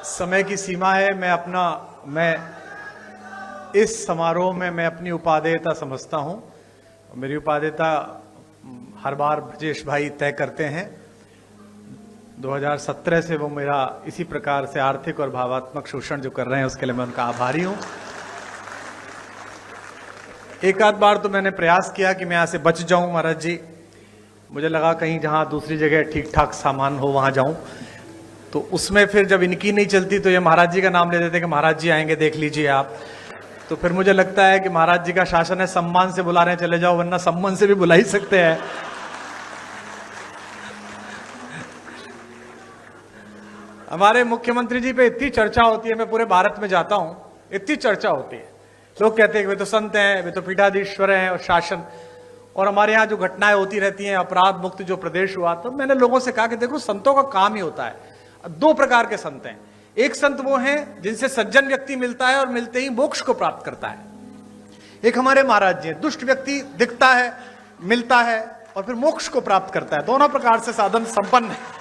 समय की सीमा है। मैं इस समारोह में मैं अपनी उपादेयता समझता हूं। मेरी उपादेयता हर बार ब्रजेश भाई तय करते हैं। 2017 से वो मेरा इसी प्रकार से आर्थिक और भावात्मक शोषण जो कर रहे हैं उसके लिए मैं उनका आभारी हूं। एक आध बार तो मैंने प्रयास किया कि मैं यहां से बच जाऊं महाराज जी। मुझे लगा कहीं जहां दूसरी जगह ठीक ठाक सामान हो वहां जाऊं, तो उसमें फिर जब इनकी नहीं चलती तो ये महाराज जी का नाम ले देते कि महाराज जी आएंगे देख लीजिए आप। तो फिर मुझे लगता है कि महाराज जी का शासन है, सम्मान से बुला रहे हैं चले जाओ, वरना सम्मान से भी बुला ही सकते हैं। हमारे मुख्यमंत्री जी पे इतनी चर्चा होती है, मैं पूरे भारत में जाता हूं, इतनी चर्चा होती है। लोग कहते हैं कि वे तो संत हैं, वे तो पीठाधीश्वर हैं और शासन, और हमारे यहाँ जो घटनाएं होती रहती हैं, अपराध मुक्त जो प्रदेश हुआ। तो मैंने लोगों से कहा कि देखो संतों का काम ही होता है, दो प्रकार के संत हैं। एक संत वो हैं जिनसे सज्जन व्यक्ति मिलता है और मिलते ही मोक्ष को प्राप्त करता है। एक हमारे महाराज जी हैं, दुष्ट व्यक्ति दिखता है, मिलता है और फिर मोक्ष को प्राप्त करता है। दोनों प्रकार से साधन संपन्न है।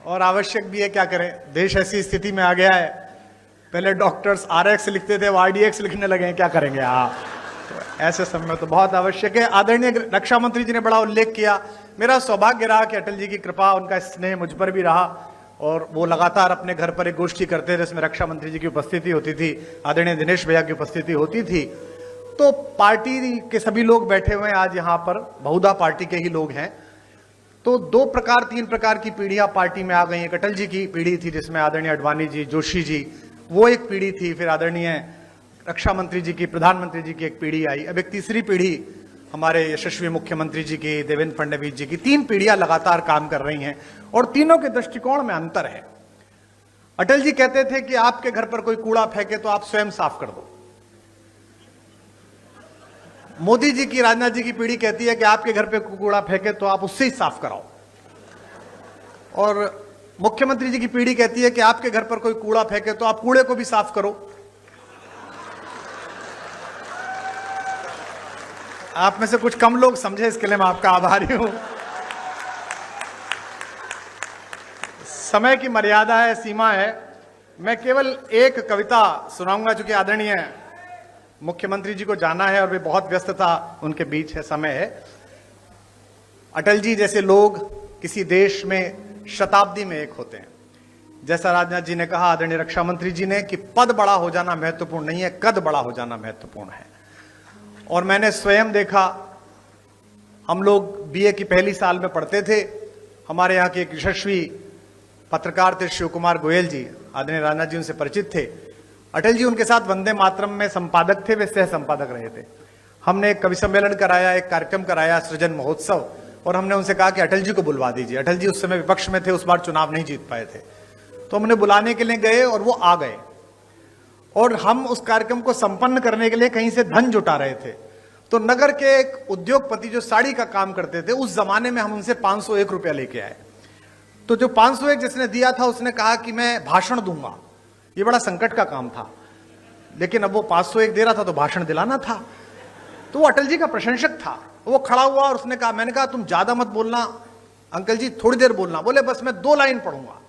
और आवश्यक भी है, क्या करें, देश ऐसी स्थिति में आ गया है। पहले डॉक्टर्स RX लिखते थे, वो RDX लिखने लगे हैं, क्या करेंगे आप। तो ऐसे समय में तो बहुत आवश्यक है। आदरणीय रक्षा मंत्री जी ने बड़ा उल्लेख किया। मेरा सौभाग्य रहा कि अटल जी की कृपा, उनका स्नेह मुझ पर भी रहा और वो लगातार अपने घर पर एक गोष्ठी करते थे जिसमें रक्षा मंत्री जी की उपस्थिति होती थी, आदरणीय दिनेश भैया की उपस्थिति होती थी। तो पार्टी के सभी लोग बैठे हुए हैं आज यहाँ पर, बहुधा पार्टी के ही लोग हैं। तो तीन प्रकार की पीढ़ियां पार्टी में आ गई। एक अटल जी की पीढ़ी थी जिसमें आदरणीय अडवाणी जी, जोशी जी, वो एक पीढ़ी थी। फिर आदरणीय रक्षा मंत्री जी की, प्रधानमंत्री जी की एक पीढ़ी आई। अब एक तीसरी पीढ़ी हमारे यशस्वी मुख्यमंत्री जी की, देवेंद्र फडणवीस जी की। तीन पीढ़ियां लगातार काम कर रही हैं और तीनों के दृष्टिकोण में अंतर है। अटल जी कहते थे कि आपके घर पर कोई कूड़ा फेंके तो आप स्वयं साफ कर दो। मोदी जी की, राजनाथ जी की पीढ़ी कहती है कि आपके घर पे कूड़ा फेंके तो आप उससे ही साफ कराओ। और मुख्यमंत्री जी की पीढ़ी कहती है कि आपके घर पर कोई कूड़ा फेंके तो आप कूड़े को भी साफ करो। आप में से कुछ कम लोग समझे, इसके लिए मैं आपका आभारी हूं। समय की मर्यादा है, सीमा है। मैं केवल एक कविता सुनाऊंगा, चूंकि आदरणीय मुख्यमंत्री जी को जाना है और वे बहुत व्यस्तता उनके बीच है, समय है। अटल जी जैसे लोग किसी देश में शताब्दी में एक होते हैं। जैसा राजनाथ जी ने कहा, आदरणीय रक्षा मंत्री जी ने, कि पद बड़ा हो जाना महत्वपूर्ण नहीं है, कद बड़ा हो जाना महत्वपूर्ण है। और मैंने स्वयं देखा, हम लोग BA की पहली साल में पढ़ते थे। हमारे यहाँ के एक यशस्वी पत्रकार थे शिव कुमार गोयल जी, आदरणीय राजनाथ जी उनसे परिचित थे। अटल जी उनके साथ वंदे मातरम में संपादक थे, वे सह संपादक रहे थे। हमने एक कवि सम्मेलन कराया, एक कार्यक्रम कराया, सृजन महोत्सव, और हमने उनसे कहा कि अटल जी को बुलवा दीजिए। अटल जी उस समय विपक्ष में थे, उस बार चुनाव नहीं जीत पाए थे। तो हमने बुलाने के लिए गए और वो आ गए। और हम उस कार्यक्रम को संपन्न करने के लिए कहीं से धन जुटा रहे थे। तो नगर के एक उद्योगपति जो साड़ी का काम करते थे, उस जमाने में हम उनसे 501 रुपया लेके आए। तो जो 501 जिसने दिया था उसने कहा कि मैं भाषण दूंगा। ये बड़ा संकट का काम था, लेकिन अब वो 501 दे रहा था तो भाषण दिलाना था। तो वो अटल जी का प्रशंसक था। वो खड़ा हुआ और उसने कहा, मैंने कहा तुम ज्यादा मत बोलना अंकल जी, थोड़ी देर बोलना। बोले बस मैं 2 लाइन पढ़ूंगा।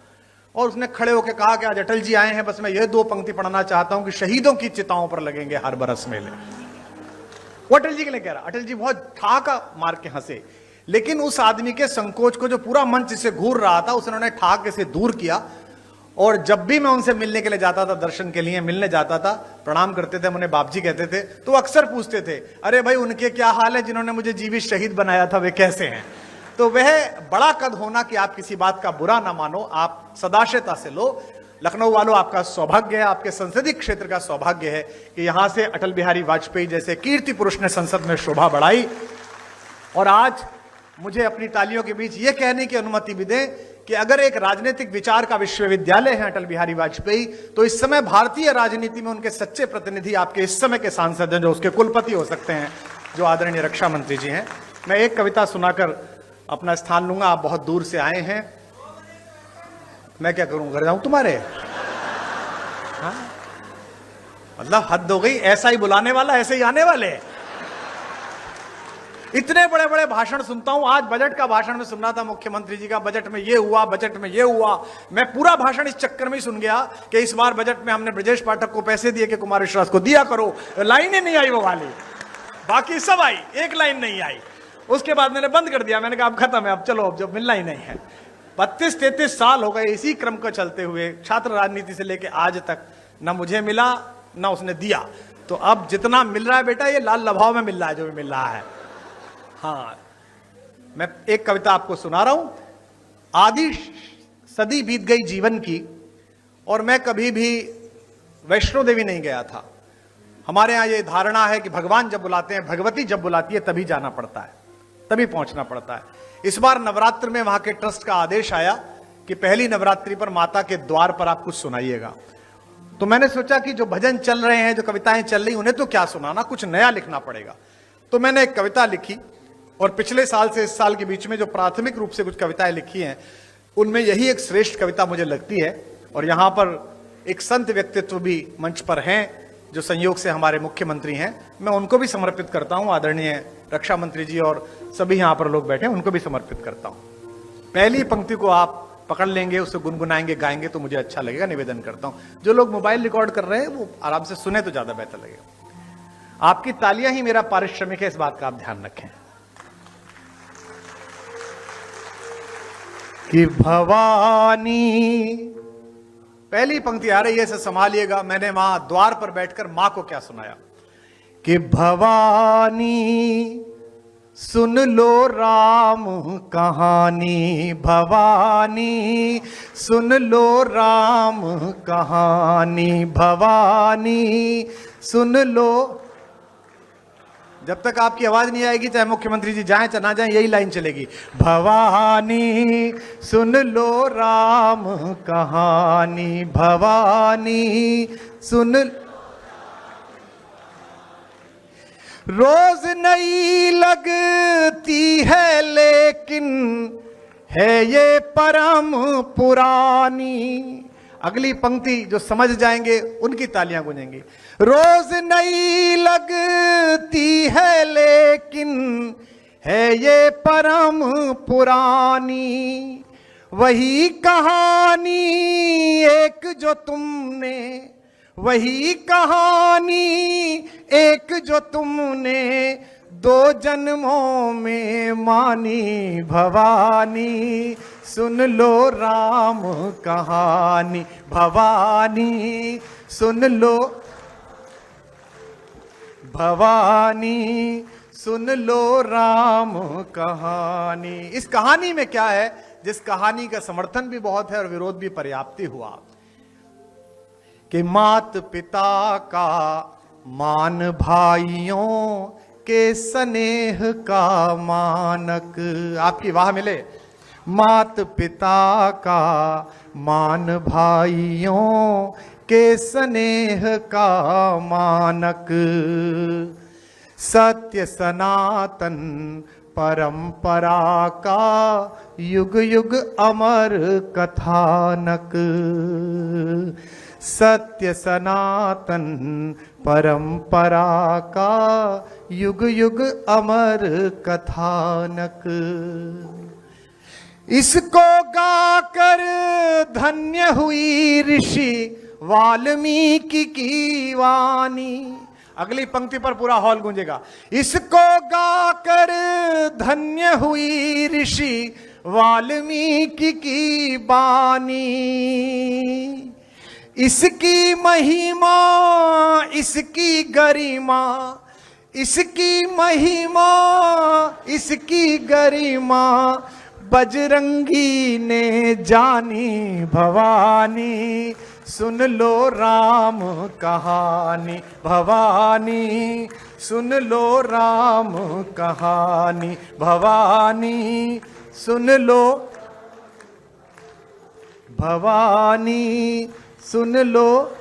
और उसने खड़े होकर कहा कि आज अटल जी आए हैं, बस मैं ये 2 पंक्ति पढ़ना चाहता हूं कि शहीदों की चिताओं पर लगेंगे हर बरस मेले। वो अटल जी के लिए कह रहा। अटल जी बहुत ठाका मार के हंसे, लेकिन उस आदमी के संकोच को जो पूरा मंच से घूर रहा था, उसने ठाके से दूर किया। और जब भी मैं उनसे मिलने के लिए जाता था, दर्शन के लिए मिलने जाता था, प्रणाम करते थे, उन्हें बाप जी कहते थे, तो अक्सर पूछते थे, अरे भाई उनके क्या हाल है जिन्होंने मुझे जीवित शहीद बनाया था, वे कैसे हैं। तो वह बड़ा कद होना कि आप किसी बात का बुरा ना मानो, आप सदाशयता से लो। लखनऊ वालों, आपका सौभाग्य है, आपके संसदीय क्षेत्र का सौभाग्य है कि यहां से अटल बिहारी वाजपेयी जैसे कीर्ति पुरुष ने संसद में शोभा बढ़ाई। और आज मुझे अपनी तालियों के बीच यह कहने की अनुमति भी दें कि अगर एक राजनीतिक विचार का विश्वविद्यालय है अटल बिहारी वाजपेयी, तो इस समय भारतीय राजनीति में उनके सच्चे प्रतिनिधि आपके इस समय के सांसद हैं, जो उसके कुलपति हो सकते हैं, जो आदरणीय रक्षा मंत्री जी हैं। मैं एक कविता सुनाकर अपना स्थान लूंगा। आप बहुत दूर से आए हैं, मैं क्या करूं, घर जाऊं तुम्हारे? हाँ? मतलब हद हो गई, ऐसा ही बुलाने वाला ऐसे ही आने वाले। इतने बड़े बड़े भाषण सुनता हूं, आज बजट का भाषण में सुनना था मुख्यमंत्री जी का, बजट में ये हुआ, बजट में ये हुआ। मैं पूरा भाषण इस चक्कर में ही सुन गया कि इस बार बजट में हमने ब्रजेश पाठक को पैसे दिए कि कुमार विश्वास को दिया करो। लाइन ही नहीं आई वो वाली, बाकी सब आई, एक लाइन नहीं आई। उसके बाद मैंने बंद कर दिया, मैंने कहा अब खत्म है, अब चलो, अब जो मिलना ही नहीं है। 32-33 साल हो गए इसी क्रम को चलते हुए, छात्र राजनीति से लेके आज तक ना मुझे मिला ना उसने दिया। तो अब जितना मिल रहा है बेटा, ये लाल लभाव में मिल रहा है जो भी मिल रहा है। हाँ, मैं एक कविता आपको सुना रहा हूं। आधी सदी बीत गई जीवन की और मैं कभी भी वैष्णो देवी नहीं गया था। हमारे यहां ये धारणा है कि भगवान जब बुलाते हैं, भगवती जब बुलाती है तभी जाना पड़ता है, तभी पहुंचना पड़ता है। इस बार नवरात्र में वहां के ट्रस्ट का आदेश आया कि पहली नवरात्रि पर माता के द्वार पर आप कुछ सुनाइएगा। तो मैंने सोचा कि जो भजन चल रहे हैं, जो कविताएं चल रही, उन्हें तो क्या सुनाना, कुछ नया लिखना पड़ेगा। तो मैंने एक कविता लिखी और पिछले साल से इस साल के बीच में जो प्राथमिक रूप से कुछ कविताएं लिखी हैं, उनमें यही एक श्रेष्ठ कविता मुझे लगती है। और यहां पर एक संत व्यक्तित्व भी मंच पर हैं जो संयोग से हमारे मुख्यमंत्री हैं, मैं उनको भी समर्पित करता हूं। आदरणीय रक्षा मंत्री जी और सभी यहां पर लोग बैठे हैं, उनको भी समर्पित करता हूं। पहली पंक्ति को आप पकड़ लेंगे, उससे गुनगुनाएंगे, गाएंगे तो मुझे अच्छा लगेगा। निवेदन करता हूं जो लोग मोबाइल रिकॉर्ड कर रहे हैं वो आराम से सुने तो ज्यादा बेहतर लगेगा। आपकी तालियां ही मेरा पारिश्रमिक है, इस बात का आप ध्यान रखें। कि भवानी, पहली पंक्ति आ रही है, इसे संभालिएगा। मैंने वहां द्वार पर बैठकर मां को क्या सुनाया कि भवानी सुन लो राम कहानी, भवानी सुन लो राम कहानी, भवानी सुन लो। जब तक आपकी आवाज नहीं आएगी, चाहे मुख्यमंत्री जी जाएं चाहे ना जाएं, यही लाइन चलेगी। भवानी सुन लो राम कहानी, भवानी सुन। रोज नई लगती है लेकिन है ये परम पुरानी। अगली पंक्ति जो समझ जाएंगे उनकी तालियां गूंजेंगी। रोज नई लगती है लेकिन है ये परम पुरानी। वही कहानी एक जो तुमने, वही कहानी एक जो तुमने दो जन्मों में मानी। भवानी सुन लो राम कहानी, भवानी सुन लो, भवानी सुन लो राम कहानी। इस कहानी में क्या है, जिस कहानी का समर्थन भी बहुत है और विरोध भी पर्याप्त हुआ, कि मात पिता का मान भाइयों के स्नेह का मानक। आपकी वाह मिले। मात पिता का मान भाइयों के स्नेह का मानक। सत्य सनातन परंपरा का युग युग अमर कथानक। सत्य सनातन परंपरा का युग युग अमर कथानक। इसको गाकर धन्य हुई ऋषि वाल्मीकि की वाणी। अगली पंक्ति पर पूरा हॉल गूंजेगा। इसको गाकर धन्य हुई ऋषि वाल्मीकि की वाणी। इसकी महिमा, इसकी गरिमा, इसकी महिमा, इसकी गरिमा बजरंगी ने जानी। भवानी सुन लो राम कहानी, भवानी सुन लो राम कहानी, भवानी सुन लो, भवानी सुन लो।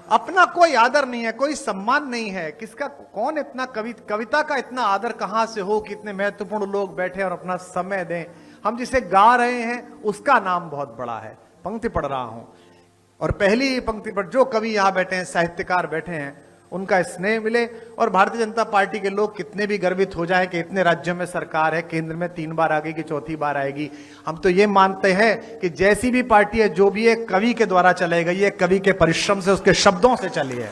अपना कोई आदर नहीं है, कोई सम्मान नहीं है। किसका, कौन इतना कविता का इतना आदर कहां से हो कि इतने महत्वपूर्ण लोग बैठे और अपना समय दें। हम जिसे गा रहे हैं उसका नाम बहुत बड़ा है। पंक्ति पढ़ रहा हूं और पहली पंक्ति पर जो कवि यहां बैठे हैं, साहित्यकार बैठे हैं, उनका स्नेह मिले और भारतीय जनता पार्टी के लोग कितने भी गर्वित हो जाएं कि इतने राज्यों में सरकार है, केंद्र में 3 बार आ गई कि 4थी बार आएगी। हम तो ये मानते हैं कि जैसी भी पार्टी है, जो भी है, कवि के द्वारा चलाई गई है, कवि के परिश्रम से, उसके शब्दों से चली है।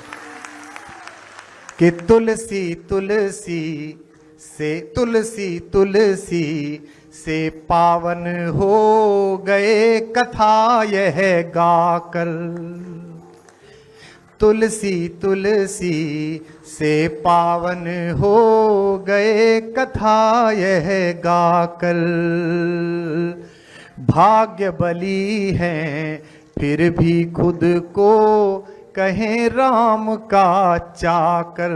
कि तुलसी तुलसी से पावन हो गए कथा यह गाकर, तुलसी से पावन हो गए कथा यह गाकर। भाग्य बली हैं फिर भी खुद को कहें राम का चाकर,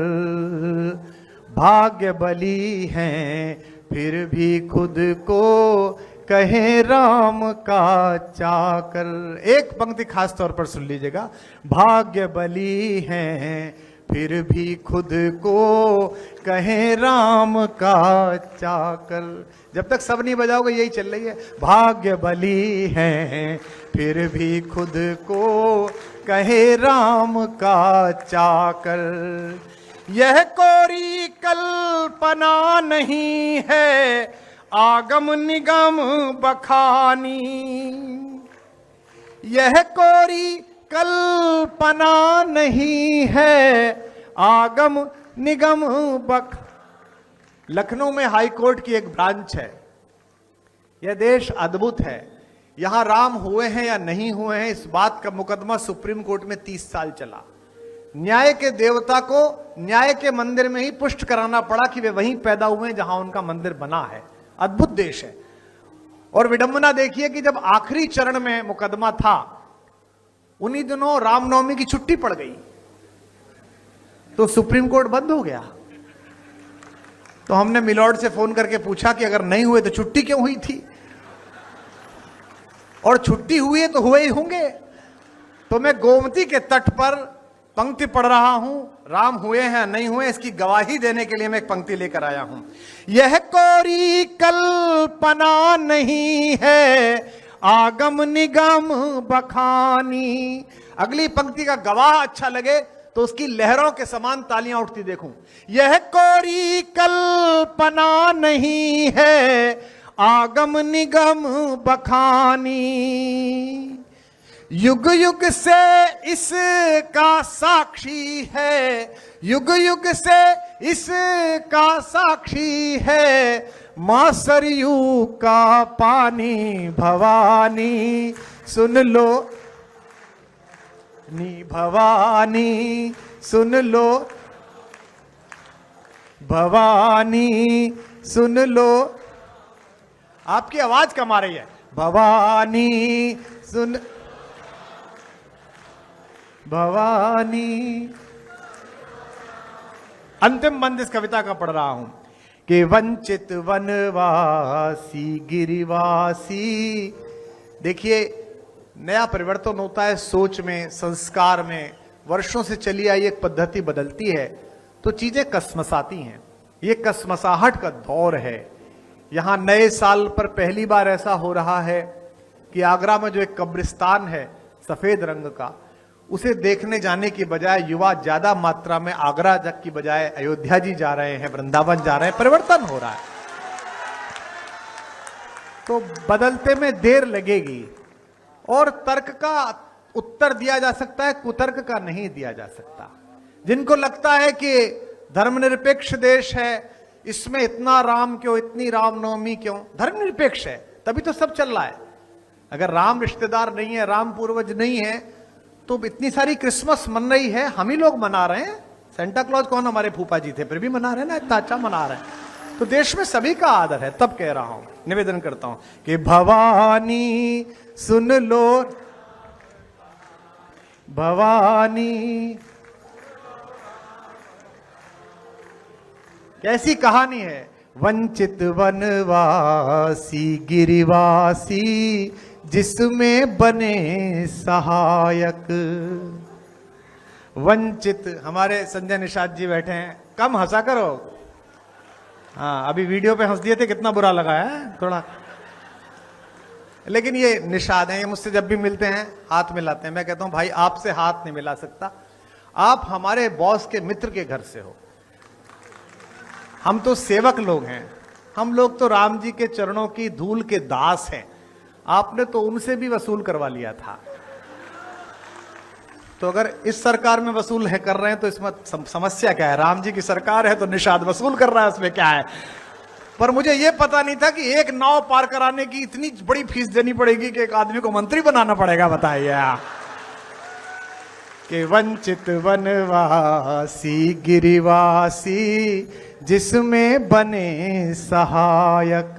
भाग्य बली हैं फिर भी खुद को कहें राम का चाकर। एक पंक्ति खास तौर पर सुन लीजिएगा, भाग्य बली हैं फिर भी खुद को कहें राम का चाकर। जब तक सब नहीं बजाओगे यही चल रही है, भाग्य बली हैं फिर भी खुद को कहे राम का चाकर। यह कोरी कल्पना नहीं है आगम निगम बखानी, यह कोरी कल्पना नहीं है आगम निगम बख। लखनऊ में हाई कोर्ट की एक ब्रांच है। यह देश अद्भुत है। यहां राम हुए हैं या नहीं हुए हैं, इस बात का मुकदमा सुप्रीम कोर्ट में 30 साल चला। न्याय के देवता को न्याय के मंदिर में ही पुष्ट कराना पड़ा कि वे वहीं पैदा हुए हैं जहां उनका मंदिर बना है। अद्भुत देश है। और विडंबना देखिए कि जब आखिरी चरण में मुकदमा था, उन्हीं दिनों रामनवमी की छुट्टी पड़ गई, तो सुप्रीम कोर्ट बंद हो गया। तो हमने मिलॉर्ड से फोन करके पूछा कि अगर नहीं हुए तो छुट्टी क्यों हुई थी, और छुट्टी हुई है तो हुए ही होंगे। तो मैं गोमती के तट पर पंक्ति पढ़ रहा हूं, राम हुए हैं नहीं हुए इसकी गवाही देने के लिए मैं एक पंक्ति लेकर आया हूं। यह कोरी कल्पना नहीं है आगम निगम बखानी। अगली पंक्ति का गवाह अच्छा लगे तो उसकी लहरों के समान तालियां उठती देखूं। यह कोरी कल्पना नहीं है आगम निगम बखानी, युग युग से इसका साक्षी है, युग युग से इसका साक्षी है मां सरयू का पानी भवानी। सुन लो नी भवानी, सुन लो भवानी, सुन लो। आपकी आवाज कम आ रही है। भवानी सुन, भवानी। अंतिम बंद इस कविता का पढ़ रहा हूं कि वंचित वनवासी गिरिवासी। देखिए, नया परिवर्तन होता है सोच में, संस्कार में। वर्षों से चली आई एक पद्धति बदलती है तो चीजें कसमसाती हैं। ये कसमसाहट का दौर है। यहां नए साल पर पहली बार ऐसा हो रहा है कि आगरा में जो एक कब्रिस्तान है सफेद रंग का, उसे देखने जाने की बजाय युवा ज्यादा मात्रा में आगरा तक की बजाय अयोध्या जी जा रहे हैं, वृंदावन जा रहे हैं। परिवर्तन हो रहा है। तो बदलते में देर लगेगी और तर्क का उत्तर दिया जा सकता है, कुतर्क का नहीं दिया जा सकता। जिनको लगता है कि धर्मनिरपेक्ष देश है, इसमें इतना राम क्यों, इतनी रामनवमी क्यों, धर्मनिरपेक्ष है तभी तो सब चल रहा है। अगर राम रिश्तेदार नहीं है, राम पूर्वज नहीं है, तो इतनी सारी क्रिसमस मन रही है, हम ही लोग मना रहे हैं। सेंटा क्लॉज कौन हमारे फूफा जी थे, फिर भी मना रहे हैं ना, इतना अच्छा मना रहे हैं। तो देश में सभी का आदर है। तब कह रहा हूं, निवेदन करता हूं कि भवानी सुन लो, भवानी। कैसी कहानी है। वंचित वनवासी गिरिवासी जिसमें बने सहायक। वंचित, हमारे संजय निषाद जी बैठे हैं, कम हंसा करो। हाँ, अभी वीडियो पे हंस दिए थे, कितना बुरा लगा है थोड़ा। लेकिन ये निषाद हैं, ये मुझसे जब भी मिलते हैं हाथ मिलाते हैं। मैं कहता हूं भाई आपसे हाथ नहीं मिला सकता, आप हमारे बॉस के मित्र के घर से हो, हम तो सेवक लोग हैं, हम लोग तो राम जी के चरणों की धूल के दास हैं। आपने तो उनसे भी वसूल करवा लिया था, तो अगर इस सरकार में वसूल है कर रहे हैं तो इसमें समस्या क्या है? राम जी की सरकार है तो निषाद वसूल कर रहा है, उसमें क्या है? पर मुझे यह पता नहीं था कि एक नाव पार कराने की इतनी बड़ी फीस देनी पड़ेगी कि एक आदमी को मंत्री बनाना पड़ेगा। बताइए कि वंचित वनवासी गिरिवासी जिसमें बने सहायक।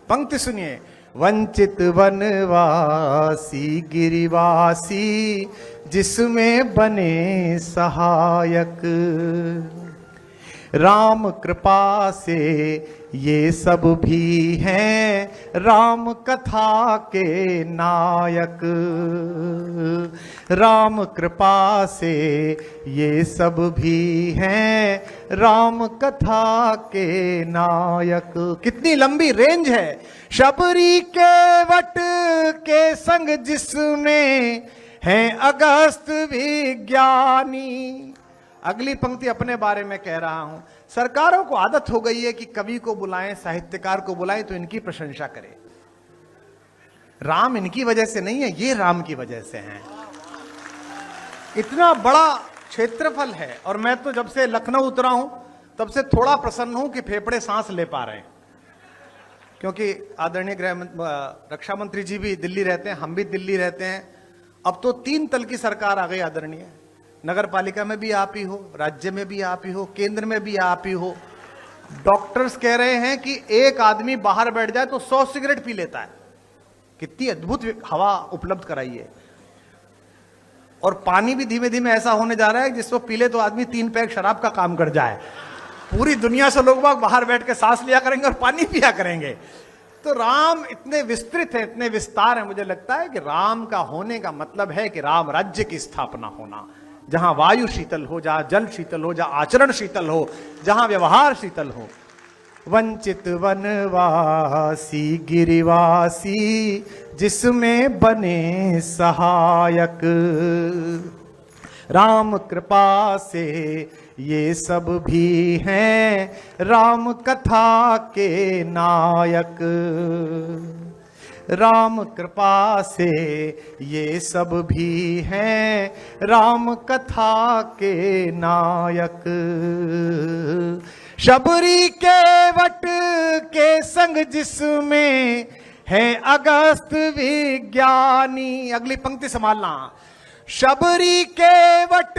पंक्ति सुनिए, वंचित वनवासी गिरिवासी जिसमें बने सहायक। राम कृपा से ये सब भी हैं राम कथा के नायक। राम कृपा से ये सब भी हैं राम कथा के नायक। कितनी लंबी रेंज है। शबरी के वट के संग जिसमें हैं अगस्त विज्ञानी। अगली पंक्ति अपने बारे में कह रहा हूं। सरकारों को आदत हो गई है कि कवि को बुलाएं, साहित्यकार को बुलाएं तो इनकी प्रशंसा करें। राम इनकी वजह से नहीं है, ये राम की वजह से हैं। इतना बड़ा क्षेत्रफल है, और मैं तो जब से लखनऊ उतरा हूं तब से थोड़ा प्रसन्न हूं कि फेफड़े सांस ले पा रहे हैं, क्योंकि आदरणीय रक्षा मंत्री जी भी दिल्ली रहते हैं, हम भी दिल्ली रहते हैं। अब तो 3 तल की सरकार आ गई आदरणीय। नगर पालिका में भी आप ही हो, राज्य में भी आप ही हो, केंद्र में भी आप ही हो। डॉक्टर्स कह रहे हैं कि एक आदमी बाहर बैठ जाए तो 100 सिगरेट पी लेता है। कितनी अद्भुत हवा उपलब्ध कराई है। और पानी भी धीमे धीमे ऐसा होने जा रहा है जिसको पी ले तो आदमी 3 पैक शराब का काम कर जाए। पूरी दुनिया से लोग बाहर बैठ के सांस लिया करेंगे और पानी पिया करेंगे। तो राम इतने विस्तृत है, इतने विस्तार है। मुझे लगता है कि राम का होने का मतलब है कि राम राज्य की स्थापना होना, जहां वायु शीतल हो, जहां जल शीतल हो, जहां आचरण शीतल हो, जहां व्यवहार शीतल हो। वंचित वनवासी गिरिवासी जिसमें बने सहायक। राम कृपा से ये सब भी हैं राम कथा के नायक। राम कृपा से ये सब भी हैं राम कथा के नायक। शबरी के वट के संग जिसमें है अगस्त विज्ञानी। अगली पंक्ति संभालना। शबरी के वट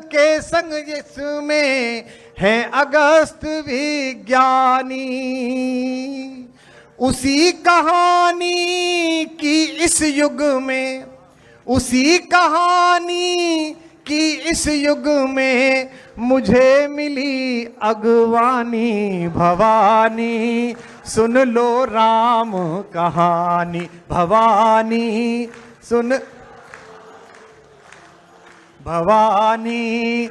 के संग जिसमें है अगस्त विज्ञानी। उसी कहानी की इस युग में, उसी कहानी की इस युग में मुझे मिली अगवानी। भवानी सुन लो राम कहानी। भवानी सुन, भवानी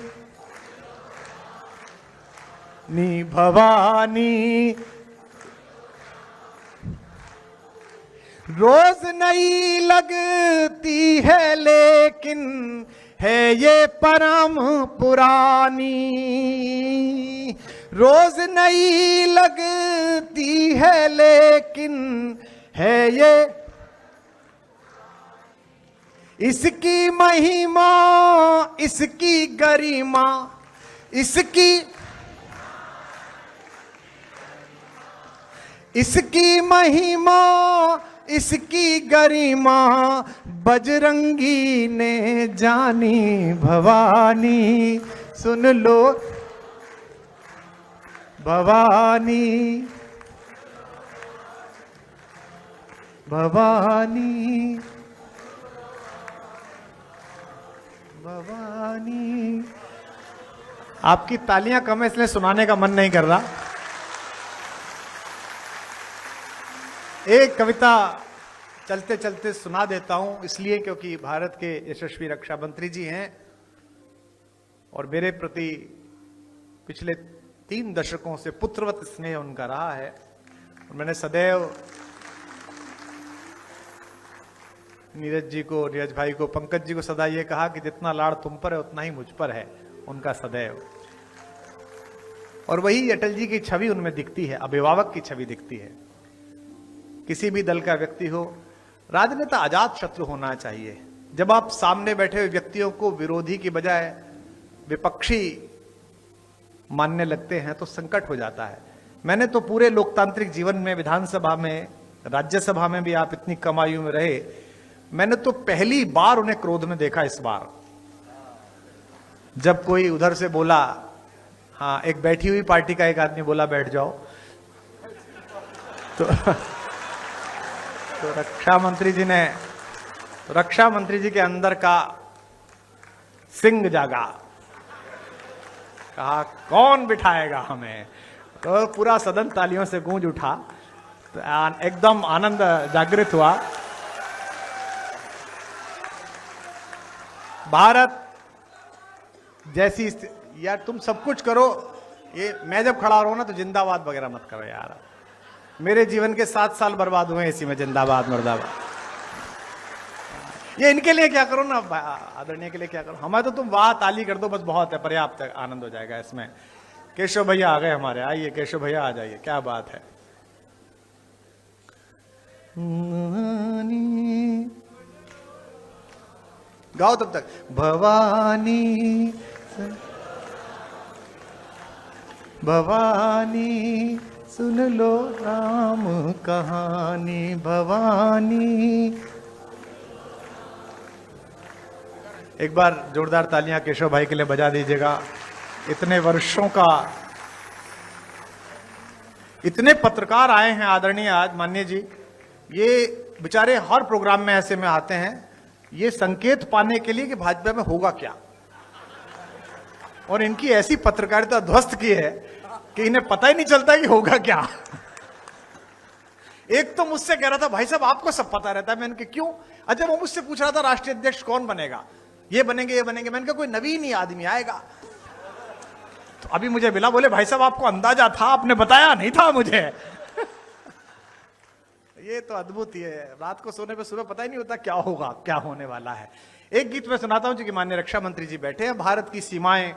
नी भवानी। रोज नई लगती है लेकिन है ये परम पुरानी। रोज नई लगती है लेकिन है ये, इसकी महिमा इसकी गरिमा, इसकी महिमा इसकी गरिमा बजरंगी ने जानी। भवानी सुन लो, भवानी भवानी भवानी। आपकी तालियां कम है इसलिए सुनाने का मन नहीं कर रहा। एक कविता चलते चलते सुना देता हूं, इसलिए क्योंकि भारत के यशस्वी रक्षा मंत्री जी हैं और मेरे प्रति पिछले 3 दशकों से पुत्रवत स्नेह उनका रहा है। और मैंने सदैव नीरज जी को, नीरज भाई को, पंकज जी को सदा ये कहा कि जितना लाड़ तुम पर है उतना ही मुझ पर है उनका सदैव। और वही अटल जी की छवि उनमें दिखती है, अभिभावक की छवि दिखती है। किसी भी दल का व्यक्ति हो, राजनेता अजात शत्रु होना चाहिए। जब आप सामने बैठे हुए व्यक्तियों को विरोधी की बजाय विपक्षी मानने लगते हैं तो संकट हो जाता है। मैंने तो पूरे लोकतांत्रिक जीवन में, विधानसभा में, राज्यसभा में भी आप इतनी कम आयु में रहे, मैंने तो पहली बार उन्हें क्रोध में देखा इस बार, जब कोई उधर से बोला, हाँ एक बैठी हुई पार्टी का एक आदमी बोला बैठ जाओ, तो रक्षा मंत्री जी के अंदर का सिंह जागा, कहा कौन बिठाएगा हमें, तो पूरा सदन तालियों से गूंज उठा, तो एकदम आनंद जागृत हुआ। भारत जैसी, यार तुम सब कुछ करो, ये मैं जब खड़ा रहूं ना तो जिंदाबाद वगैरह मत करो यार। मेरे जीवन के 7 साल बर्बाद हुए इसी में, जिंदाबाद मुर्दाबाद। ये इनके लिए क्या करो ना, आदरणीय के लिए क्या करो, हमें तो तुम वाह ताली कर दो बस, बहुत है, पर्याप्त है, आनंद हो जाएगा इसमें। केशव भैया आ गए हमारे, आइए केशव भैया आ जाइए, क्या बात है। गाओ तब तक। भवानी भवानी सुन लो राम कहानी, भवानी। एक बार जोरदार तालियां केशव भाई के लिए बजा दीजिएगा। इतने वर्षों का, इतने पत्रकार आए हैं आदरणीय आज, माननीय जी, ये बेचारे हर प्रोग्राम में ऐसे में आते हैं, ये संकेत पाने के लिए कि भाजपा में होगा क्या, और इनकी ऐसी पत्रकारिता ध्वस्त की है कि इन्हें पता ही नहीं चलता कि होगा क्या। एक तो मुझसे कह रहा था भाई साहब आपको सब पता रहता है। मैंने कहा क्यों? अच्छा वो मुझसे पूछ रहा था राष्ट्रीय अध्यक्ष कौन बनेगा, ये बनेंगे ये बनेंगे। मैंने कहा कोई नवीन ही आदमी आएगा। तो अभी मुझे मिला, बोले भाई साहब आपको अंदाजा था, आपने बताया नहीं था मुझे। ये तो अद्भुत ही है, रात को सोने पे सुबह पता ही नहीं होता क्या होगा, क्या होने वाला है। एक गीत में सुनाता हूं जी, माननीय रक्षा मंत्री जी बैठे हैं। भारत की सीमाएं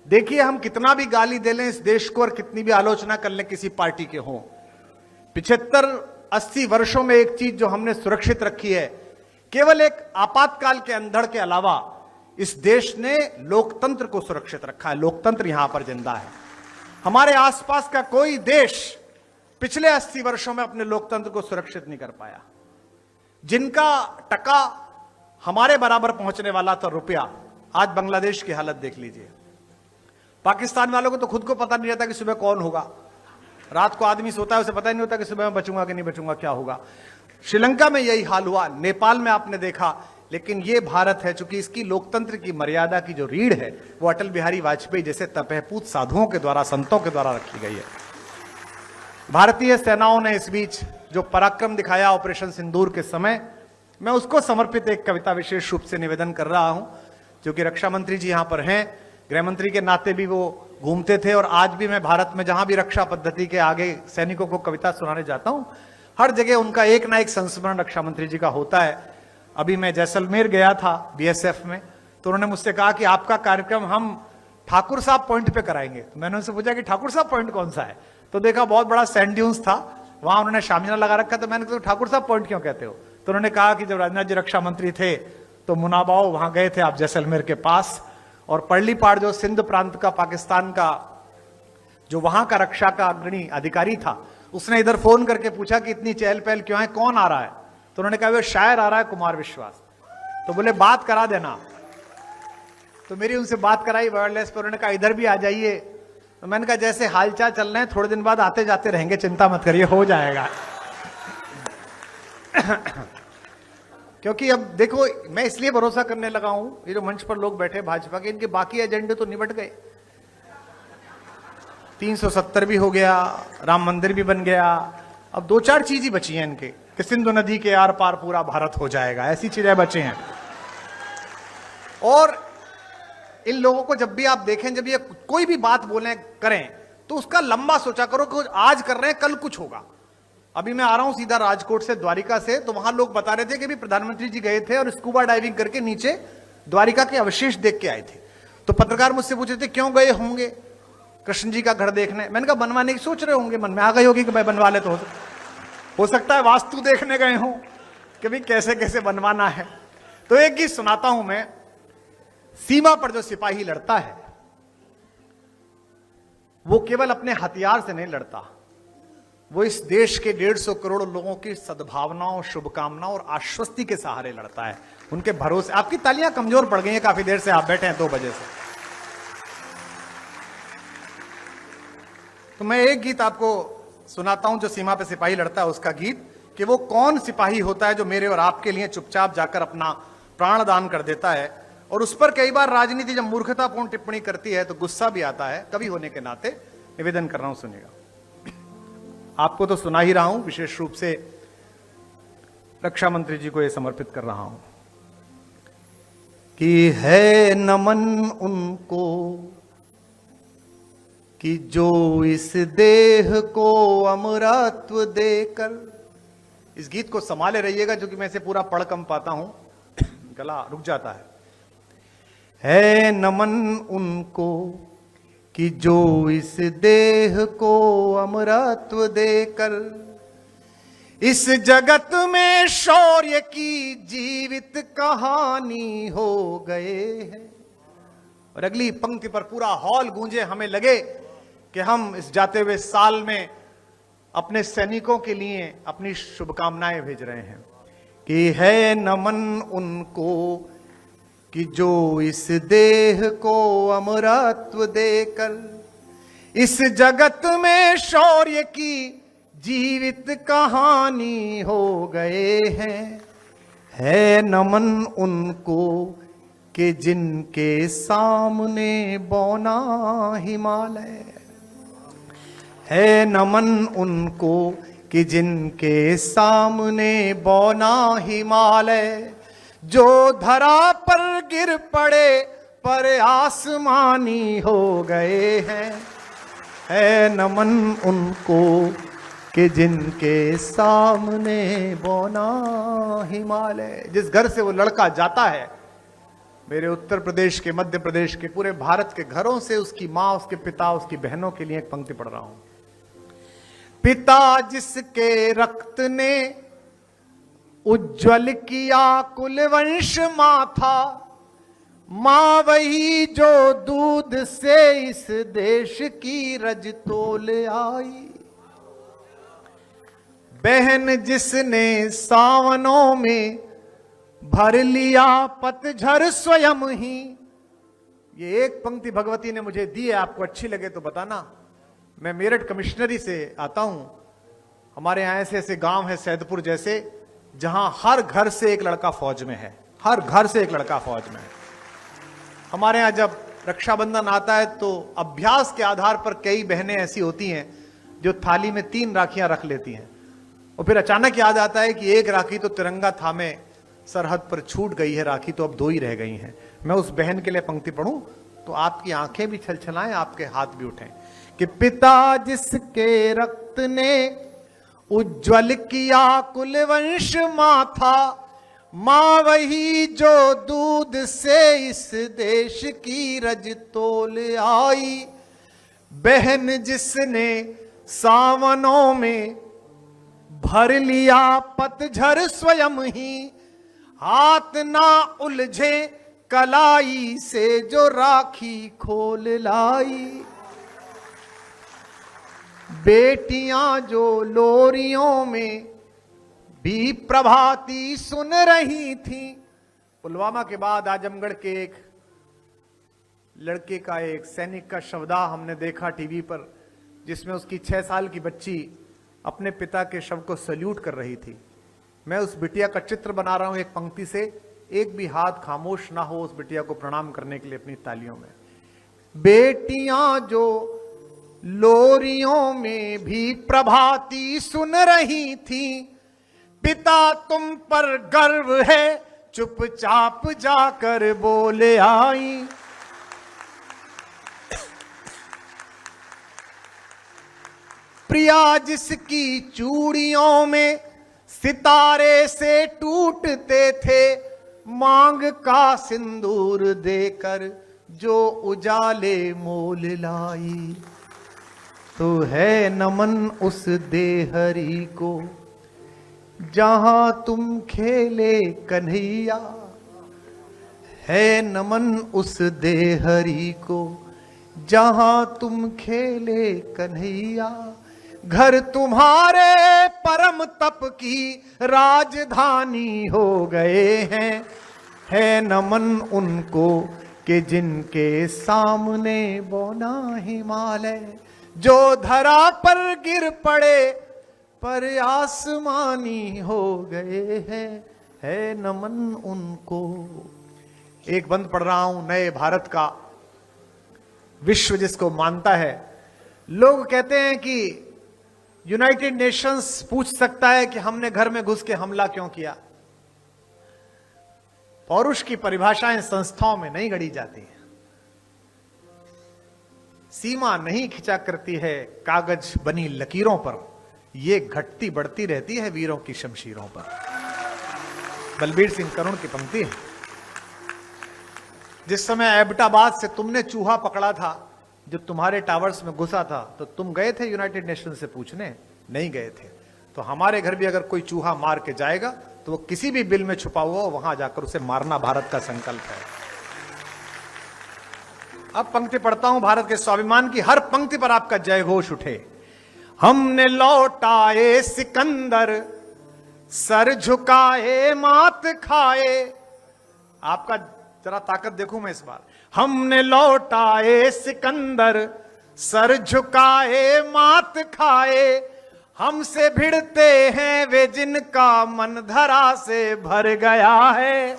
देखिए, हम कितना भी गाली दे लें इस देश को और कितनी भी आलोचना कर लें किसी पार्टी के हो, 75-80 वर्षों में एक चीज जो हमने सुरक्षित रखी है, केवल एक आपातकाल के अंधड़ के अलावा इस देश ने लोकतंत्र को सुरक्षित रखा है। लोकतंत्र यहां पर जिंदा है। हमारे आसपास का कोई देश पिछले 80 वर्षों में अपने लोकतंत्र को सुरक्षित नहीं कर पाया। जिनका टका हमारे बराबर पहुंचने वाला था रुपया, आज बांग्लादेश की हालत देख लीजिए। पाकिस्तान वालों को तो खुद को पता नहीं रहता कि सुबह कौन होगा। रात को आदमी सोता है, उसे पता ही नहीं होता कि सुबह मैं बचूंगा कि नहीं बचूंगा, क्या होगा। श्रीलंका में यही हाल हुआ, नेपाल में आपने देखा। लेकिन ये भारत है, चूंकि इसकी लोकतंत्र की मर्यादा की जो रीढ़ है वो अटल बिहारी वाजपेयी जैसे तपहपूत साधुओं के द्वारा, संतों के द्वारा रखी गई है। भारतीय सेनाओं ने इस बीच जो पराक्रम दिखाया ऑपरेशन सिंदूर के समय, मैं उसको समर्पित एक कविता विशेष रूप से निवेदन कर रहा हूं। जो कि रक्षा मंत्री जी यहां पर हैं, गृह मंत्री के नाते भी वो घूमते थे, और आज भी मैं भारत में जहां भी रक्षा पद्धति के आगे सैनिकों को कविता सुनाने जाता हूं, हर जगह उनका एक ना एक संस्मरण रक्षा मंत्री जी का होता है। अभी मैं जैसलमेर गया था बीएसएफ में, तो उन्होंने मुझसे कहा कि आपका कार्यक्रम हम ठाकुर साहब पॉइंट पे कराएंगे। तो मैंने उनसे पूछा कि ठाकुर साहब पॉइंट कौन सा है, तो देखा बहुत बड़ा सैंड ड्यून्स था, वहां उन्होंने शामियाना लगा रखा। तो मैंने कहा ठाकुर साहब पॉइंट क्यों कहते हो? तो उन्होंने कहा कि जब राजनाथ जी रक्षा मंत्री थे तो मुनाबाओ वहां गए थे आप जैसलमेर के पास, और पड़ली पाड़ जो सिंध प्रांत का, पाकिस्तान का, जो वहां का रक्षा का अग्रणी अधिकारी था, उसने इधर फोन करके पूछा कि इतनी चहल पहल क्यों है, कौन आ रहा है? तो उन्होंने कहा वो शायर आ रहा है, कुमार विश्वास। तो बोले बात करा देना। तो मेरी उनसे बात कराई वायरलेस पर, उन्होंने कहा इधर भी आ जाइए। तो मैंने कहा जैसे हालचाल चल रहे हैं, थोड़े दिन बाद आते जाते रहेंगे, चिंता मत करिए, हो जाएगा। क्योंकि अब देखो, मैं इसलिए भरोसा करने लगा हूं, ये जो मंच पर लोग बैठे भाजपा के, इनके बाकी एजेंडे तो निबट गए। 370 भी हो गया, राम मंदिर भी बन गया, अब 2-4 चीज ही बची हैं इनके, कि सिंधु नदी के आर पार पूरा भारत हो जाएगा, ऐसी चीजें बची हैं। और इन लोगों को जब भी आप देखें, जब ये कोई भी बात बोलें करें, तो उसका लंबा सोचा करो कि आज कर रहे हैं कल कुछ होगा। अभी मैं आ रहा हूं सीधा राजकोट से, द्वारिका से, तो वहां लोग बता रहे थे कि भी प्रधानमंत्री जी गए थे और स्कूबा डाइविंग करके नीचे द्वारिका के अवशेष देख के आए थे। तो पत्रकार मुझसे पूछ रहे थे क्यों गए होंगे कृष्ण जी का घर देखने। मैंने कहा बनवाने की सोच रहे होंगे, मन में आ गई होगी कि भाई बनवा ले, तो हो सकता है वास्तु देखने गए हों कि भाई कैसे कैसे बनवाना है। तो एक गीत सुनाता हूं मैं। सीमा पर जो सिपाही लड़ता है वो केवल अपने हथियार से नहीं लड़ता, वो इस देश के 150 करोड़ लोगों की सद्भावनाओं, शुभकामनाओं और आश्वस्ति के सहारे लड़ता है, उनके भरोसे। आपकी तालियां कमजोर पड़ गई हैं, काफी देर से आप बैठे हैं 2 बजे से। तो मैं एक गीत आपको सुनाता हूं जो सीमा पे सिपाही लड़ता है उसका गीत, कि वो कौन सिपाही होता है जो मेरे और आपके लिए चुपचाप जाकर अपना प्राण दान कर देता है। और उस पर कई बार राजनीति जब मूर्खतापूर्ण टिप्पणी करती है तो गुस्सा भी आता है, कवि होने के नाते निवेदन कर रहा हूं, सुनिएगा। आपको तो सुना ही रहा हूं, विशेष रूप से रक्षा मंत्री जी को यह समर्पित कर रहा हूं कि है नमन उनको कि जो इस देह को अमरत्व देकर। इस गीत को संभाले रहिएगा, जो कि मैं इसे पूरा पढ़ कम पाता हूं, गला रुक जाता है नमन उनको कि जो इस देह को अमरत्व देकर इस जगत में शौर्य की जीवित कहानी हो गए हैं। और अगली पंक्ति पर पूरा हॉल गूंजे, हमें लगे कि हम इस जाते हुए साल में अपने सैनिकों के लिए अपनी शुभकामनाएं भेज रहे हैं कि है नमन उनको कि जो इस देह को अमरत्व देकर इस जगत में शौर्य की जीवित कहानी हो गए हैं। है नमन उनको कि जिनके सामने बौना हिमालय। है नमन उनको कि जिनके सामने बौना हिमालय, जो धरा पर गिर पड़े पर आसमानी हो गए हैं। है नमन उनको कि जिनके सामने बौना हिमालय। जिस घर से वो लड़का जाता है, मेरे उत्तर प्रदेश के, मध्य प्रदेश के, पूरे भारत के घरों से उसकी मां, उसके पिता, उसकी बहनों के लिए एक पंक्ति पढ़ रहा हूं। पिता जिसके रक्त ने उज्जवल किया कुल वंश माथा, मां वही जो दूध से इस देश की रज तोल आई। बहन जिसने सावनों में भर लिया पतझर स्वयं ही। ये एक पंक्ति भगवती ने मुझे दी है, आपको अच्छी लगे तो बताना। मैं मेरठ कमिश्नरी से आता हूं। हमारे यहां ऐसे ऐसे गांव है, सैदपुर जैसे, जहां हर घर से एक लड़का फौज में है, हर घर से एक लड़का फौज में है। हमारे यहां जब रक्षाबंधन आता है तो अभ्यास के आधार पर कई बहनें ऐसी होती हैं जो थाली में 3 राखियां रख लेती हैं, और फिर अचानक याद आता है कि एक राखी तो तिरंगा थामे सरहद पर छूट गई है, राखी तो अब 2 ही रह गई हैं। मैं उस बहन के लिए पंक्ति पढ़ूं तो आपकी आंखें भी छलछलाएं, आपके हाथ भी उठें कि पिता जिसके रक्त ने उज्जवल किया कुल वंश माथा, मां वही जो दूध से इस देश की रज तोल आई। बहन जिसने सावनों में भर लिया पतझर स्वयं ही, हाथ ना उलझे कलाई से जो राखी खोल लाई। बेटियां जो लोरियों में भी प्रभाती सुन रही थी। पुलवामा के बाद आजमगढ़ के एक लड़के का, एक सैनिक का शवदाह हमने देखा टीवी पर, जिसमें उसकी 6 साल की बच्ची अपने पिता के शव को सल्यूट कर रही थी। मैं उस बिटिया का चित्र बना रहा हूं एक पंक्ति से, एक भी हाथ खामोश ना हो उस बिटिया को प्रणाम करने के लिए अपनी तालियों में। बेटियां जो लोरियों में भी प्रभाती सुन रही थी, पिता तुम पर गर्व है चुपचाप जाकर बोले आई। प्रिया जिसकी चूड़ियों में सितारे से टूटते थे, मांग का सिंदूर देकर जो उजाले मोल लाई। तो है नमन उस देहरी को जहां तुम खेले कन्हैया, है नमन उस देहरी को जहां तुम खेले कन्हैया। घर तुम्हारे परम तप की राजधानी हो गए हैं, है नमन उनको कि जिनके सामने बौना हिमालय। जो धरा पर गिर पड़े पर आसमानी हो गए हैं, है नमन उनको। एक बंद पढ़ रहा हूं नए भारत का, विश्व जिसको मानता है। लोग कहते हैं कि यूनाइटेड नेशंस पूछ सकता है कि हमने घर में घुस के हमला क्यों किया। पौरुष की परिभाषाएं संस्थाओं में नहीं गढ़ी जाती हैं, सीमा नहीं खिंचा करती है कागज बनी लकीरों पर, यह घटती बढ़ती रहती है वीरों की शमशीरों पर। बलबीर सिंह करुण की पंक्ति है। जिस समय एबटाबाद से तुमने चूहा पकड़ा था जो तुम्हारे टावर्स में घुसा था, तो तुम गए थे यूनाइटेड नेशन से पूछने? नहीं गए थे। तो हमारे घर भी अगर कोई चूहा मार के जाएगा तो वो किसी भी बिल में छुपा हुआ हो, वहां जाकर उसे मारना भारत का संकल्प है। अब पंक्ति पढ़ता हूं भारत के स्वाभिमान की, हर पंक्ति पर आपका जय घोष उठे। हमने लौटाए सिकंदर, सर झुकाए मात खाए। आपका जरा ताकत देखूं मैं इस बार। हमने लौटाए सिकंदर, सर झुकाए मात खाए। हमसे भिड़ते हैं वे जिनका मन धरा से भर गया है।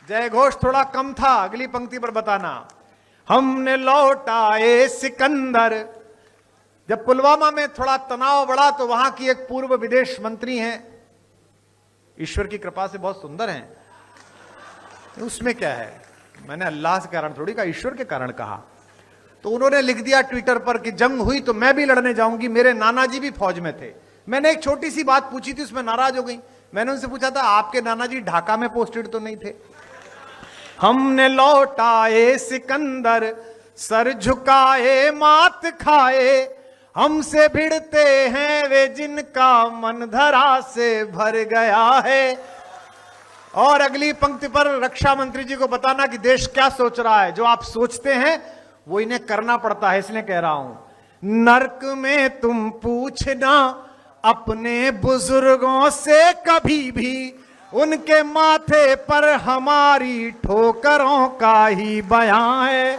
जय घोष थोड़ा कम था, अगली पंक्ति पर बताना। हमने लौटाए सिकंदर। जब पुलवामा में थोड़ा तनाव बढ़ा तो वहां की एक पूर्व विदेश मंत्री हैं, ईश्वर की कृपा से बहुत सुंदर हैं, उसमें क्या है, मैंने अल्लाह के कारण थोड़ी कहा, ईश्वर के कारण कहा। तो उन्होंने लिख दिया ट्विटर पर कि जंग हुई तो मैं भी लड़ने जाऊंगी, मेरे नाना जी भी फौज में थे। मैंने एक छोटी सी बात पूछी थी, उसमें नाराज हो गई। मैंने उनसे पूछा था आपके नाना जी ढाका में पोस्टेड तो नहीं थे? हमने लौटाए सिकंदर, सर झुकाए मात खाए। हमसे भिड़ते हैं वे जिनका मन धरा से भर गया है। और अगली पंक्ति पर रक्षा मंत्री जी को बताना कि देश क्या सोच रहा है। जो आप सोचते हैं वो इन्हें करना पड़ता है, इसलिए कह रहा हूं। नर्क में तुम पूछना अपने बुजुर्गों से कभी भी, उनके माथे पर हमारी ठोकरों का ही बयां है।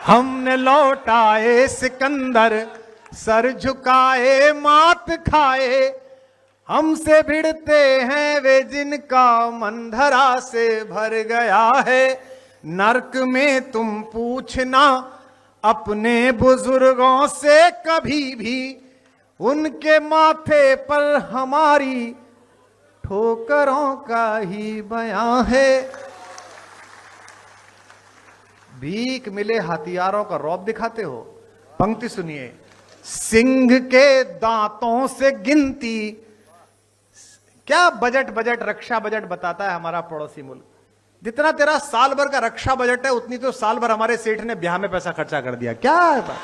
हमने लौटाए सिकंदर, सर झुकाए मात खाए। हमसे भिड़ते हैं वे जिनका मन धरा से भर गया है। नर्क में तुम पूछना अपने बुजुर्गों से कभी भी, उनके माथे पर हमारी ठोकरों का ही बयां है। भीख मिले हथियारों का रौब दिखाते हो। पंक्ति सुनिए। सिंह के दांतों से गिनती, क्या बजट रक्षा बजट बताता है हमारा पड़ोसी मुल्क। जितना तेरा साल भर का रक्षा बजट है उतनी तो साल भर हमारे सेठ ने ब्याह में पैसा खर्चा कर दिया। क्या है?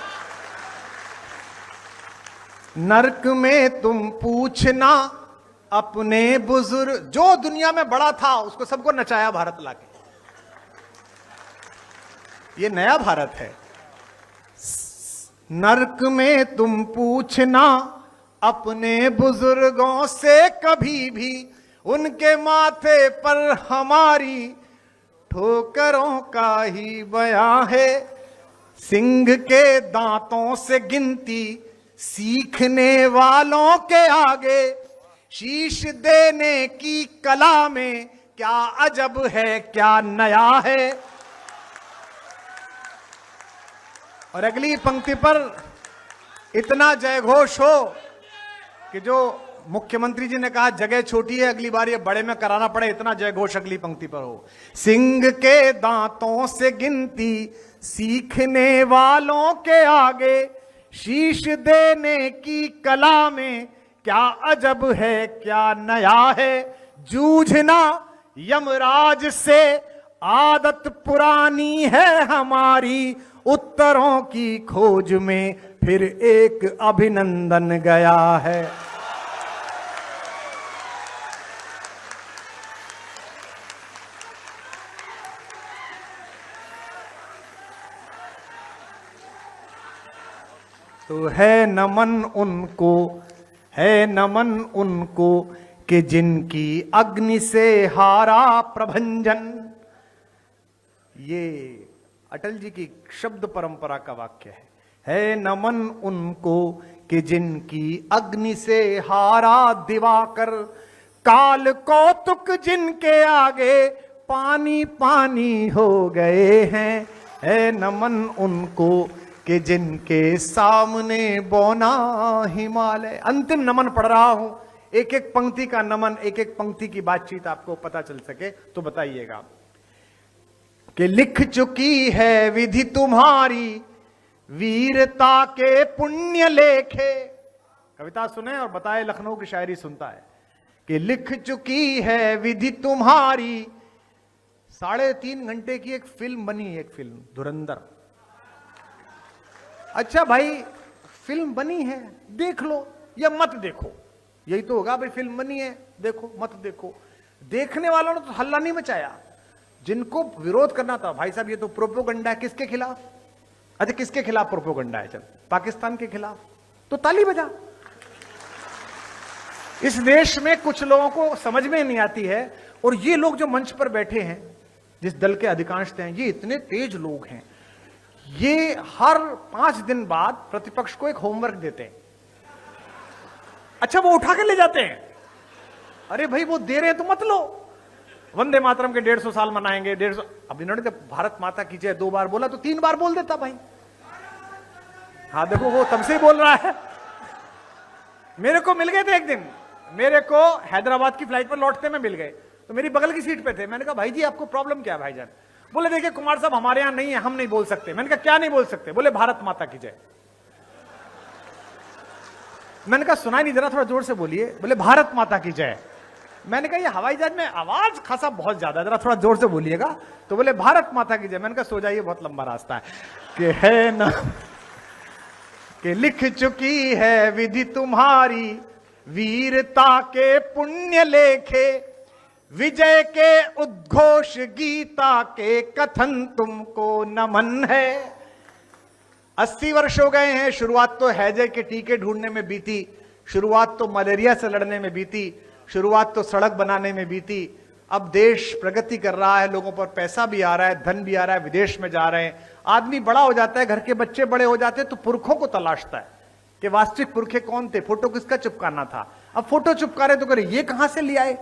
नर्क में तुम पूछना अपने बुजुर्ग, जो दुनिया में बड़ा था उसको सबको नचाया भारत लाके। ये नया भारत है। नर्क में तुम पूछना अपने बुजुर्गों से कभी भी, उनके माथे पर हमारी ठोकरों का ही बयां है। सिंह के दांतों से गिनती सीखने वालों के आगे, शीश देने की कला में क्या अजब है, क्या नया है। और अगली पंक्ति पर इतना जयघोष हो कि जो मुख्यमंत्री जी ने कहा जगह छोटी है, अगली बार ये बड़े में कराना पड़े, इतना जयघोष अगली पंक्ति पर हो। सिंह के दांतों से गिनती सीखने वालों के आगे, शीश देने की कला में क्या अजब है, क्या नया है। जूझना यमराज से आदत पुरानी है हमारी, उत्तरों की खोज में फिर एक अभिनंदन गया है। तो है नमन उनको, है नमन उनको कि जिनकी अग्नि से हारा प्रभंजन। ये अटल जी की शब्द परंपरा का वाक्य है नमन उनको कि जिनकी अग्नि से हारा दिवाकर, काल कौतुक जिनके आगे पानी पानी हो गए हैं। है नमन उनको कि जिनके सामने बौना हिमालय। अंतिम नमन पढ़ रहा हूं, एक एक पंक्ति का नमन, एक एक पंक्ति की बातचीत आपको पता चल सके तो बताइएगा कि लिख चुकी है विधि तुम्हारी वीरता के पुण्य लेखे। कविता सुने और बताए, लखनऊ की शायरी सुनता है कि लिख चुकी है विधि तुम्हारी। 3.5 घंटे की एक फिल्म बनी, एक फिल्म धुरंधर। अच्छा भाई, फिल्म बनी है, देख लो या मत देखो, यही तो होगा भाई। फिल्म बनी है, देखो मत देखो। देखने वालों ने तो हल्ला नहीं मचाया, जिनको विरोध करना था भाई साहब ये तो प्रोपोगंडा है। किसके खिलाफ? अच्छा किसके खिलाफ प्रोपोगंडा है? चल पाकिस्तान के खिलाफ, तो ताली बजा। इस देश में कुछ लोगों को समझ में नहीं आती है, और ये लोग जो मंच पर बैठे हैं, जिस दल के अधिकांश हैं, ये इतने तेज लोग हैं, ये हर 5 दिन बाद प्रतिपक्ष को एक होमवर्क देते हैं। अच्छा वो उठा के ले जाते हैं, अरे भाई वो दे रहे हैं तो मत लो। वंदे मातरम के 150 साल मनाएंगे, 150। अब इन्होंने जब भारत माता की जय 2 बार बोला तो 3 बार बोल देता भाई। हाँ देखो वो तब से ही बोल रहा है। मेरे को मिल गए थे एक दिन, मेरे को हैदराबाद की फ्लाइट पर लौटते में मिल गए, तो मेरी बगल की सीट पे थे। मैंने कहा भाई जी आपको प्रॉब्लम क्या है भाईजान? बोले देखिए कुमार साहब हमारे यहां नहीं है, हम नहीं बोल सकते। मैंने कहा क्या नहीं बोल सकते? बोले भारत माता की जय। मैंने कहा सुनाई नहीं दे रहा, थोड़ा जोर से बोलिए। बोले भारत माता की जय। मैंने कहा ये हवाई जहाज में आवाज खासा बहुत ज्यादा, जरा थोड़ा जोर से बोलिएगा। तो बोले भारत माता की जय। मैंने कहा सो जाइए, बहुत लंबा रास्ता है। कि है ना कि लिख चुकी है विधि तुम्हारी वीरता के पुण्य लेखे, विजय के उद्घोष गीता के कथन तुमको नमन है। 80 वर्ष हो गए हैं। शुरुआत तो हैजे के टीके ढूंढने में बीती, शुरुआत तो मलेरिया से लड़ने में बीती, शुरुआत तो सड़क बनाने में बीती। अब देश प्रगति कर रहा है, लोगों पर पैसा भी आ रहा है, धन भी आ रहा है, विदेश में जा रहे हैं। आदमी बड़ा हो जाता है, घर के बच्चे बड़े हो जाते हैं, तो पुरखों को तलाशता है कि वास्तविक पुरखे कौन थे, फोटो किसका चिपकाना था। अब फोटो चिपका रहे तो करे ये कहां से ले आए?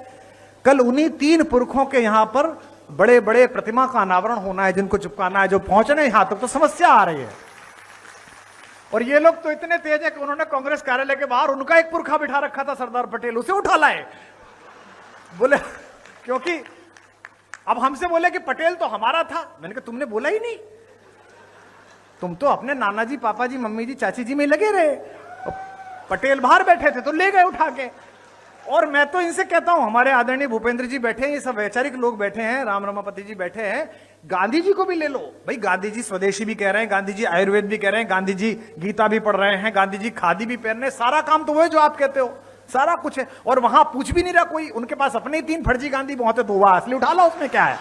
कल उन्हीं 3 पुरखों के यहां पर बड़े बड़े प्रतिमा का अनावरण होना है, जिनको चिपकाना है, जो पहुंचने यहां तक तो समस्या आ रही है। और ये लोग तो इतने तेज है कि उन्होंने कांग्रेस कार्यालय के बाहर उनका एक पुरखा बिठा रखा था, सरदार पटेल, उसे उठा लाए। बोले क्योंकि अब हमसे बोले कि पटेल तो हमारा था। मैंने कहा तुमने बोला ही नहीं, तुम तो अपने नाना जी, पापा जी, मम्मी जी, चाची जी में लगे रहे। पटेल बाहर बैठे थे तो ले गए उठा के। और मैं तो इनसे कहता हूं, हमारे आदरणीय भूपेंद्र जी बैठे हैं, ये सब वैचारिक लोग बैठे हैं, राम रमापति जी बैठे हैं, गांधी जी को भी ले लो भाई। गांधी जी स्वदेशी भी कह रहे हैं, गांधी जी आयुर्वेद भी कह रहे हैं, गांधी जी गीता भी पढ़ रहे हैं, गांधी जी खादी भी पहन रहे हैं। सारा काम तो वो है जो आप कहते हो, सारा कुछ है। और वहां पूछ भी नहीं रहा कोई, उनके पास अपने ही 3 फर्जी गांधी बहुत है, तो वह असली उठा लो, उसमें क्या है।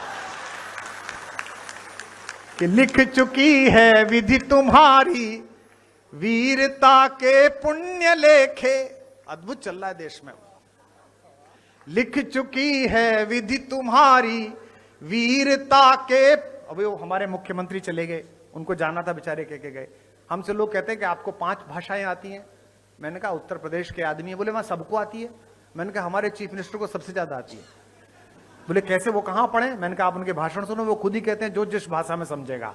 कि लिख चुकी है विधि तुम्हारी वीरता के पुण्य लेखे। अद्भुत चल रहा है देश में। लिख चुकी है विधि तुम्हारी वीरता के। अभी वो हमारे मुख्यमंत्री चले गए, उनको जाना था बेचारे, कह गए। हमसे लोग कहते हैं कि आपको 5 भाषाएं आती हैं। मैंने कहा उत्तर प्रदेश के आदमी है। बोले वहां सबको आती है। मैंने कहा हमारे चीफ मिनिस्टर को सबसे ज्यादा आती है। बोले कैसे, वो कहां पढ़े? मैंने कहा आप उनके भाषण सुनो, वो खुद ही कहते हैं जो जिस भाषा में समझेगा।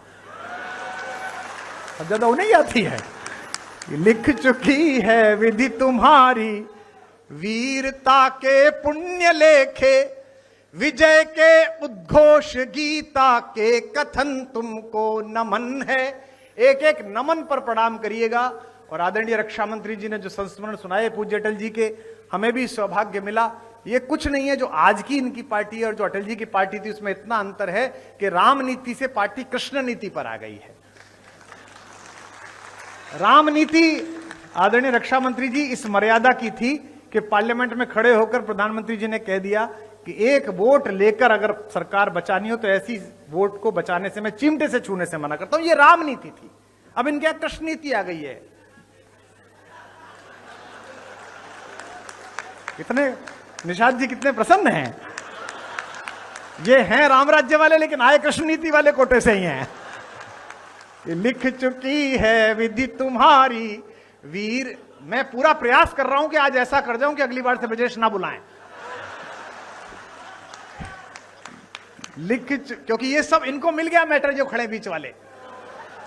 अब ज्यादा उन्हें आती है। लिख चुकी है विधि तुम्हारी, वीरता के पुण्य लेखे, विजय के उद्घोष गीता के कथन तुमको नमन है। एक एक नमन पर प्रणाम करिएगा। और आदरणीय रक्षा मंत्री जी ने जो संस्मरण सुनाए पूज्य अटल जी के, हमें भी सौभाग्य मिला। ये कुछ नहीं है जो आज की इनकी पार्टी और जो अटल जी की पार्टी थी उसमें इतना अंतर है कि राम नीति से पार्टी कृष्ण नीति पर आ गई है। राम नीति आदरणीय रक्षा मंत्री जी इस मर्यादा की थी कि पार्लियामेंट में खड़े होकर प्रधानमंत्री जी ने कह दिया कि एक वोट लेकर अगर सरकार बचानी हो तो ऐसी वोट को बचाने से मैं चिमटे से छूने से मना करता हूं। ये राम नीति थी। अब इनके यहां कृष्ण नीति आ गई है। कितने निषाद जी कितने प्रसन्न हैं। ये हैं राम राज्य वाले लेकिन आए कृष्ण नीति वाले कोटे से ही हैं। लिख चुकी है विधि तुम्हारी वीर। मैं पूरा प्रयास कर रहा हूं कि आज ऐसा कर जाऊं कि अगली बार से ब्रजेश ना बुलाएं। क्योंकि ये सब इनको मिल गया मैटर, जो खड़े बीच वाले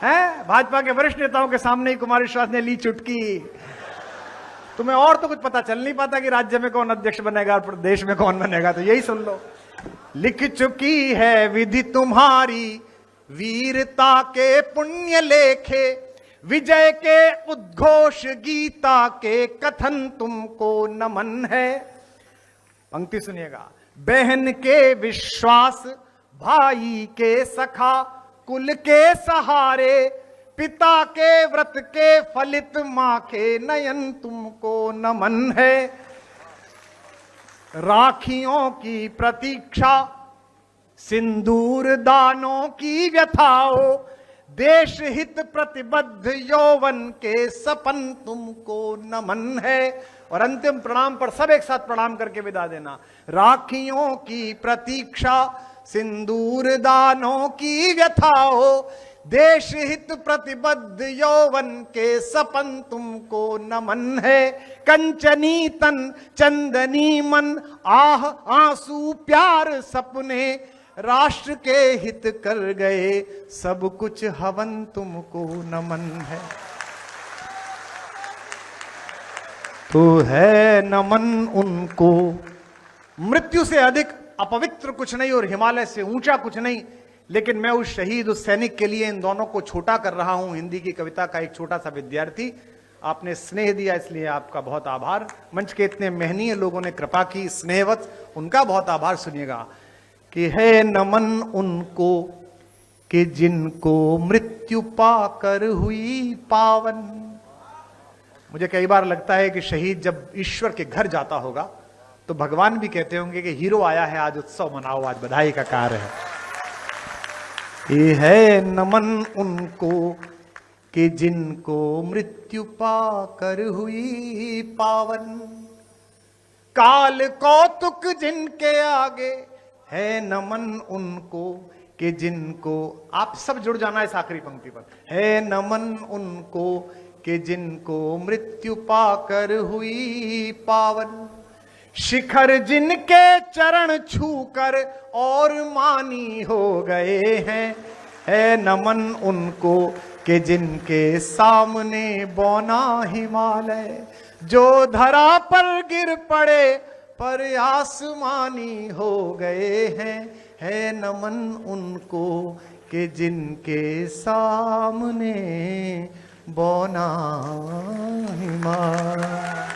हैं भाजपा के वरिष्ठ नेताओं के सामने ही कुमार विश्वास ने ली चुटकी। तुम्हें और तो कुछ पता चल नहीं पाता कि राज्य में कौन अध्यक्ष बनेगा और प्रदेश में कौन बनेगा, तो यही सुन लो। लिख चुकी है विधि तुम्हारी, वीरता के पुण्य लेखे, विजय के उद्घोष गीता के कथन तुमको नमन है। पंक्ति सुनिएगा। बहन के विश्वास, भाई के सखा, कुल के सहारे, पिता के व्रत के फलित, मां के नयन तुमको नमन है। राखियों की प्रतीक्षा, सिंदूर दानों की व्यथाओ, देश हित प्रतिबद्ध यौवन के सपन तुमको नमन है। और अंतिम प्रणाम पर सब एक साथ प्रणाम करके विदा देना। राखियों की प्रतीक्षा, सिंदूर दानों की व्यथाओ, देश हित प्रतिबद्ध यौवन के सपन तुमको नमन है। कंचनी तन चंदनी मन, आह आंसू प्यार सपने, राष्ट्र के हित कर गए सब कुछ हवन तुमको नमन है। तो है नमन उनको। मृत्यु से अधिक अपवित्र कुछ नहीं और हिमालय से ऊंचा कुछ नहीं। लेकिन मैं उस शहीद, उस सैनिक के लिए इन दोनों को छोटा कर रहा हूं। हिंदी की कविता का एक छोटा सा विद्यार्थी। आपने स्नेह दिया इसलिए आपका बहुत आभार। मंच के इतने महनीय लोगों ने कृपा की स्नेहवत, उनका बहुत आभार। सुनिएगा कि है नमन उनको कि जिनको मृत्यु पाकर हुई पावन। मुझे कई बार लगता है कि शहीद जब ईश्वर के घर जाता होगा तो भगवान भी कहते होंगे कि हीरो आया है, आज उत्सव मनाओ, आज बधाई का कार्य है। ये है नमन उनको कि जिनको मृत्यु पाकर हुई पावन। काल कौतुक जिनके आगे, है नमन उनको कि जिनको, आप सब जुड़ जाना है इस आखिरी पंक्ति पर, है नमन उनको कि जिनको मृत्यु पाकर हुई पावन। शिखर जिनके चरण छूकर और मानी हो गए हैं, है नमन उनको कि जिनके सामने बौना हिमालय, जो धरा पर गिर पड़े पर आसमानी हो गए हैं, है नमन उनको कि जिनके सामने बौना हिमालय।